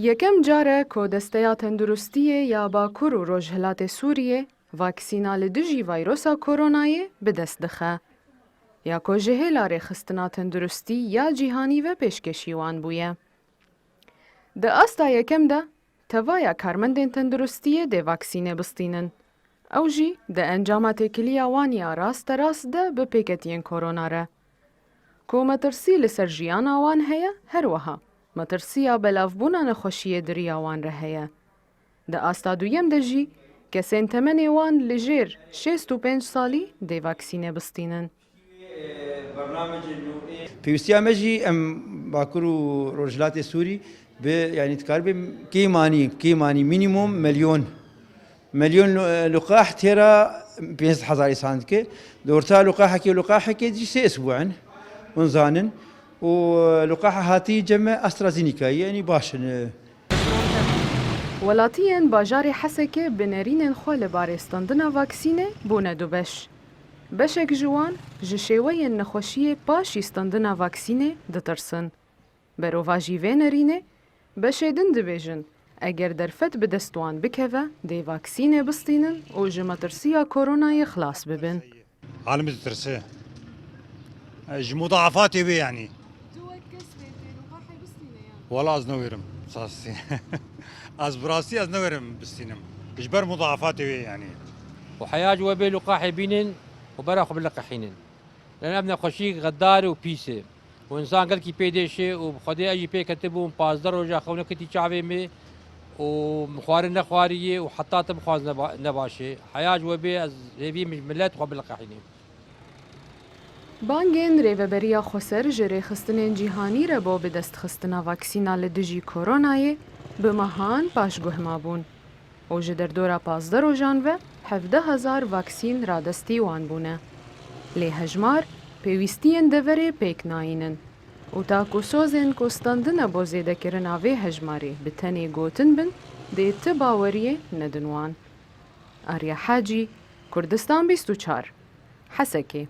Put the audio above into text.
یەکەم جارە کۆدەستەیا تەندروستیە یا باکوور و ڕۆژهەلاتێ سووریێ ڤاکسینا li dijî vayrosa koronayê bi dest dixe. Ya ku ji hêla rêxistina tenduristî ya cîhanî ve pêşkêşî wan bûye. Di asta yekem de tevaya karmendên tenduristiyê dê vaksînê bistînin. Ew jî di encama têkiliya wan ya rasterast de bi pêketiyên korona re. Ku metirsî li ser jiyana wan heye her wiha. Metirsiya belavbûna nexweşiyê diriya wan re heye. Di asta duyem de jî kesên temenê wan li jêr 65 salî dê vaksînê bistînin. پێویستیان مەژی ئەم باکوور و ڕۆژهەڵاتی سووری بێ یعنی تکار بێ کێمانی مینیمۆم ملیۆن لقاح تێرە 500,000 ساندکێ دۆرتا لقاحێکی لقاحێکی سێ ئەسبوعن ونزانن و لقاح هاتی جەمە ئەسترازینیکایی یعنی باشن. Welatiyên bajarê Hesekê bi nêrînên xwe li barêstandina vaksînê bûne du beş. Beşek ji wan ji şêweyên nexweşiyê paşî standina vaksînê ditirsin. Berova jî vê nêrînê, beşê din dibêjin eger derfet bi dest wan bikeve dê vaksînê bistînin û ji metirsiya koronayê xelas bibin. عالم ترسه ji mudafatê wê yanî wala ez newerim sasî ez bi rastî ez newerim bistînim ji ber mudafatê wê yanî وحياج وبي لقاح بينن وبرخ بلقحينن لان ابن خشيك غدار وبيسه وانسان قال كي بيدشي وبخدي اجي بي كتبوا 15 روجا خونه كتي شعبي مي ومخوارن نخواريه وحتى تبخواز نباشي حياج وبي هبي ملت وبلقحينن Bangên rêveberiya Xweser ji rêxistinên cîhanî re bo bi destxistina vaksîna li dijî koronayê bi mehan paşguhma bûn û ji derdora 15 rojan ve 17,000 vaksîn radestî wan bûne. Lê hejmar pêwîstiyên deverê pêk nayînin û ta ku sozên ku standine bo zêdekirina vê hejmarê bi tenê gotin bin dê ti baweriyê nedin wan. Arya Hacî, Kurdistan 24 Hesekê.